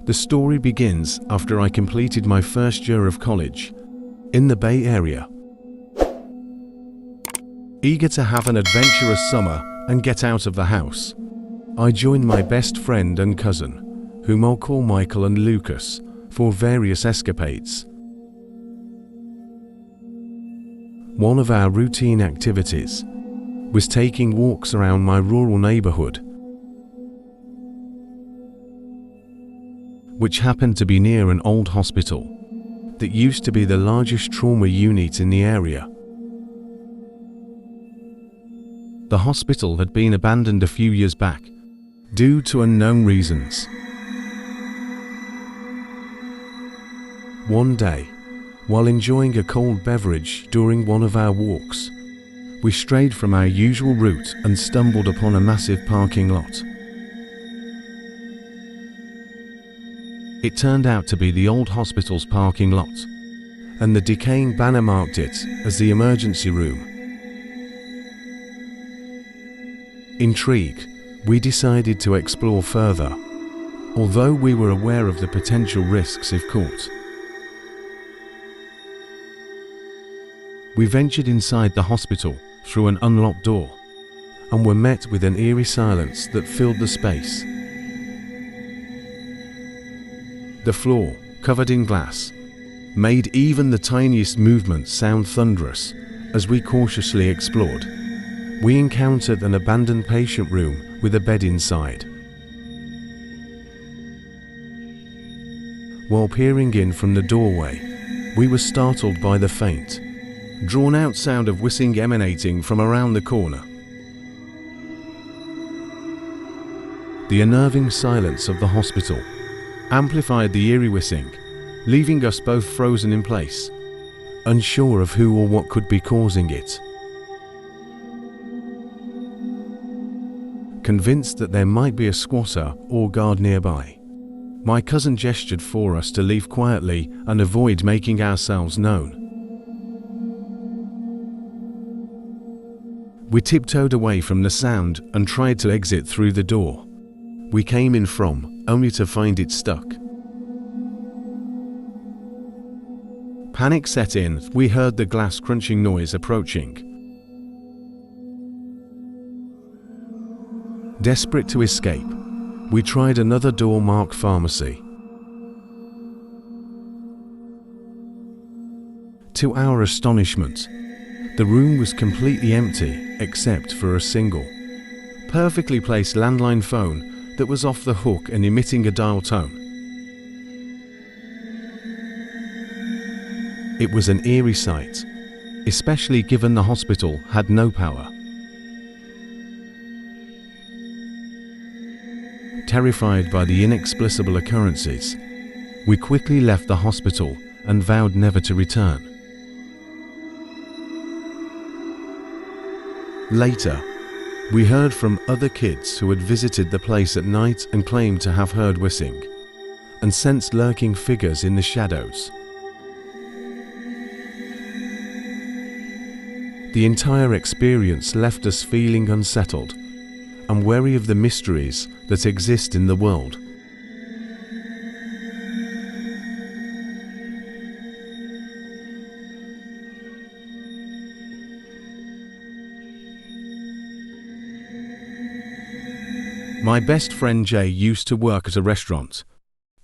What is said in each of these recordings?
The story begins after I completed my first year of college in the Bay Area. Eager to have an adventurous summer and get out of the house, I joined my best friend and cousin, whom I'll call Michael and Lucas, for various escapades. One of our routine activities was taking walks around my rural neighborhood, which happened to be near an old hospital that used to be the largest trauma unit in the area. The hospital had been abandoned a few years back due to unknown reasons. One day, while enjoying a cold beverage during one of our walks, we strayed from our usual route and stumbled upon a massive parking lot. It turned out to be the old hospital's parking lot, and the decaying banner marked it as the emergency room. Intrigued, we decided to explore further, although we were aware of the potential risks if caught. We ventured inside the hospital through an unlocked door and were met with an eerie silence that filled the space. The floor, covered in glass, made even the tiniest movement sound thunderous. As we cautiously explored, we encountered an abandoned patient room with a bed inside. While peering in from the doorway, we were startled by the faint, drawn-out sound of whistling emanating from around the corner. The unnerving silence of the hospital amplified the eerie whistling, leaving us both frozen in place, unsure of who or what could be causing it. Convinced that there might be a squatter or guard nearby, my cousin gestured for us to leave quietly and avoid making ourselves known. We tiptoed away from the sound and tried to exit through the door we came in from, only to find it stuck. Panic set in. We heard the glass crunching noise approaching. Desperate to escape, we tried another door marked pharmacy. To our astonishment, the room was completely empty except for a single, perfectly placed landline phone that was off the hook and emitting a dial tone. It was an eerie sight, especially given the hospital had no power. Terrified by the inexplicable occurrences, we quickly left the hospital and vowed never to return. Later, we heard from other kids who had visited the place at night and claimed to have heard whistling and sensed lurking figures in the shadows. The entire experience left us feeling unsettled and wary of the mysteries that exist in the world. My best friend Jay used to work at a restaurant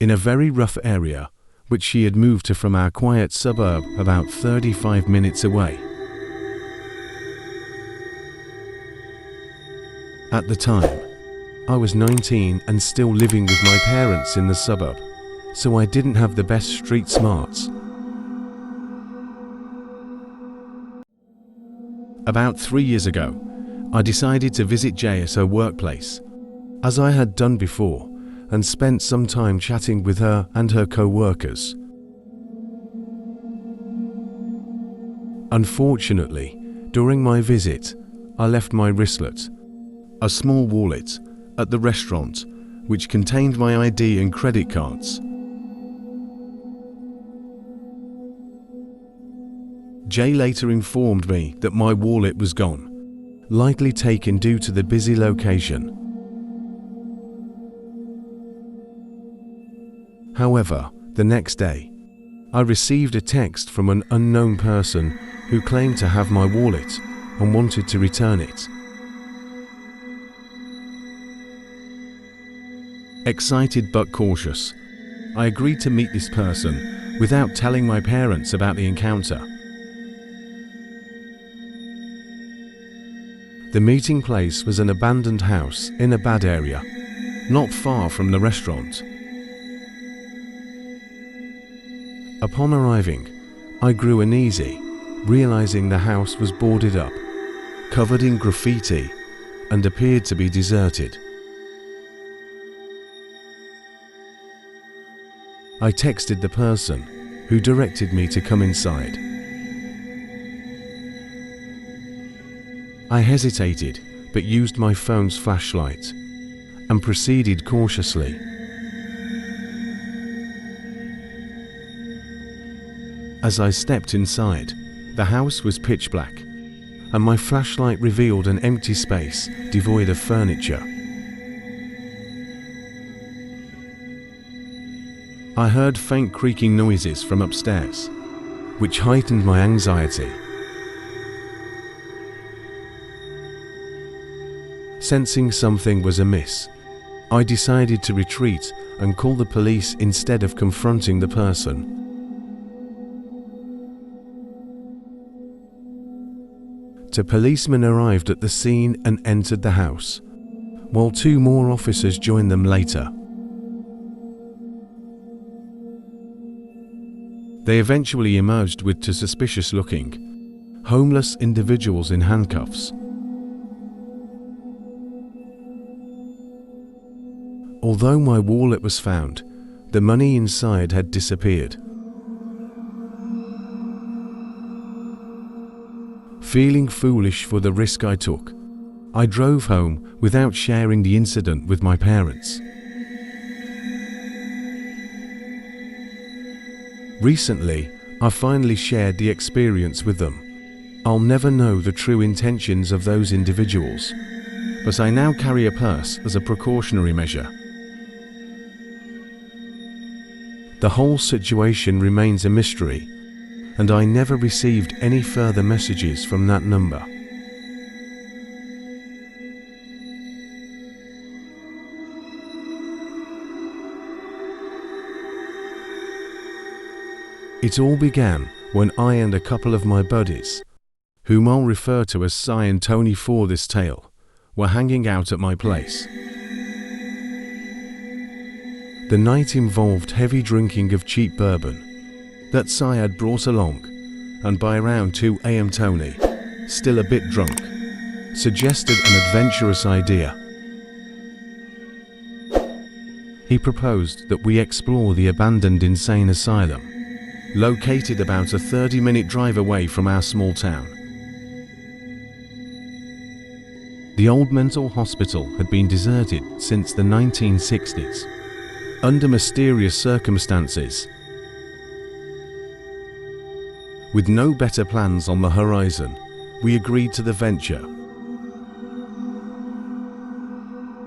in a very rough area, which she had moved to from our quiet suburb about 35 minutes away. At the time, I was 19 and still living with my parents in the suburb, so I didn't have the best street smarts. About 3 years ago, I decided to visit Jay at her workplace, as I had done before, and spent some time chatting with her and her co-workers. Unfortunately, during my visit, I left my wristlet, a small wallet, at the restaurant, which contained my ID and credit cards. Jay later informed me that my wallet was gone, likely taken due to the busy location. However, the next day, I received a text from an unknown person who claimed to have my wallet and wanted to return it. Excited but cautious, I agreed to meet this person without telling my parents about the encounter. The meeting place was an abandoned house in a bad area, not far from the restaurant. Upon arriving, I grew uneasy, realizing the house was boarded up, covered in graffiti, and appeared to be deserted. I texted the person, who directed me to come inside. I hesitated, but used my phone's flashlight and proceeded cautiously. As I stepped inside, the house was pitch black, and my flashlight revealed an empty space devoid of furniture. I heard faint creaking noises from upstairs, which heightened my anxiety. Sensing something was amiss, I decided to retreat and call the police instead of confronting the person. The policemen arrived at the scene and entered the house, while 2 more officers joined them later. They eventually emerged with 2 suspicious-looking, homeless individuals in handcuffs. Although my wallet was found, the money inside had disappeared. Feeling foolish for the risk I took, I drove home without sharing the incident with my parents. Recently, I finally shared the experience with them. I'll never know the true intentions of those individuals, but I now carry a purse as a precautionary measure. The whole situation remains a mystery, and I never received any further messages from that number. It all began when I and a couple of my buddies, whom I'll refer to as Si and Tony for this tale, were hanging out at my place. The night involved heavy drinking of cheap bourbon that Si had brought along, and by around 2 a.m. Tony, still a bit drunk, suggested an adventurous idea. He proposed that we explore the abandoned insane asylum, located about a 30-minute drive away from our small town. The old mental hospital had been deserted since the 1960s, under mysterious circumstances. With no better plans on the horizon, we agreed to the venture.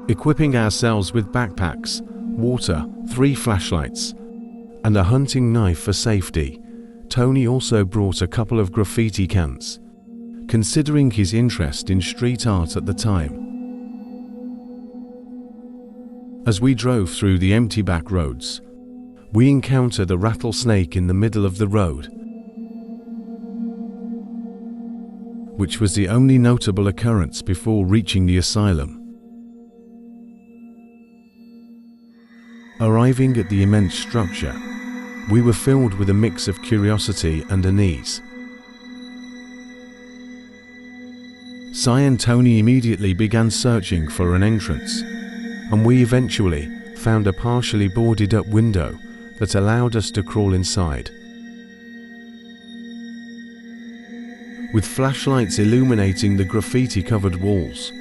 Equipping ourselves with backpacks, water, 3 flashlights, and a hunting knife for safety, Tony also brought a couple of graffiti cans, considering his interest in street art at the time. As we drove through the empty back roads, we encountered a rattlesnake in the middle of the road, which was the only notable occurrence before reaching the asylum. Arriving at the immense structure, we were filled with a mix of curiosity and unease. Si and Tony immediately began searching for an entrance, and we eventually found a partially boarded up window that allowed us to crawl inside. With flashlights illuminating the graffiti-covered walls,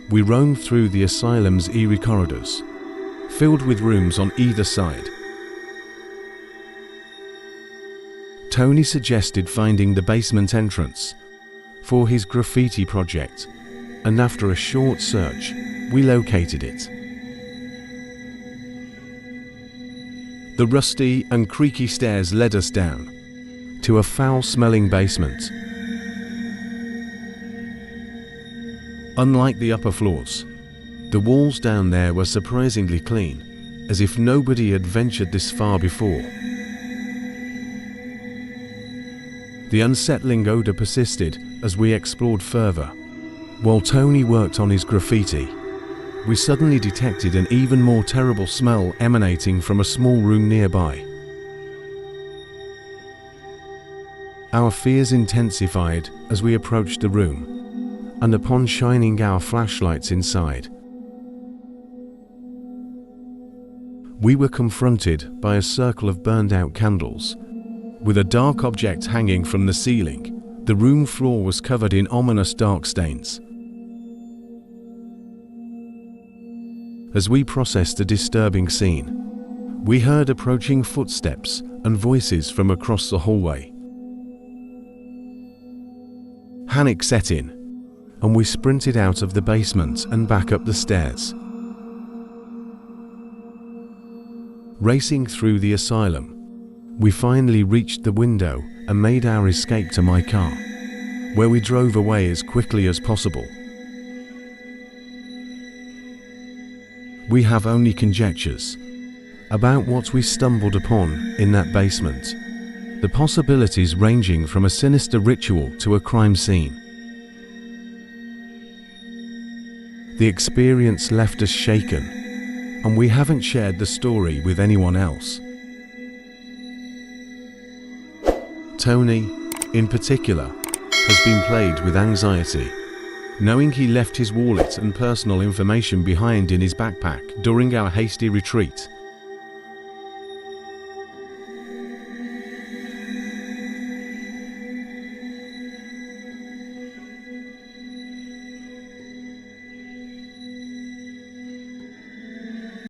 we roamed through the asylum's eerie corridors, filled with rooms on either side. Tony suggested finding the basement entrance for his graffiti project, and after a short search, we located it. The rusty and creaky stairs led us down to a foul-smelling basement. Unlike the upper floors, the walls down there were surprisingly clean, as if nobody had ventured this far before. The unsettling odor persisted as we explored further. While Tony worked on his graffiti, we suddenly detected an even more terrible smell emanating from a small room nearby. Our fears intensified as we approached the room, and upon shining our flashlights inside, we were confronted by a circle of burned-out candles. With a dark object hanging from the ceiling, the room floor was covered in ominous dark stains. As we processed the disturbing scene, we heard approaching footsteps and voices from across the hallway. Panic set in, and we sprinted out of the basement and back up the stairs. Racing through the asylum, we finally reached the window and made our escape to my car, where we drove away as quickly as possible. We have only conjectures about what we stumbled upon in that basement, the possibilities ranging from a sinister ritual to a crime scene. The experience left us shaken, and we haven't shared the story with anyone else. Tony, in particular, has been plagued with anxiety, knowing he left his wallet and personal information behind in his backpack during our hasty retreat.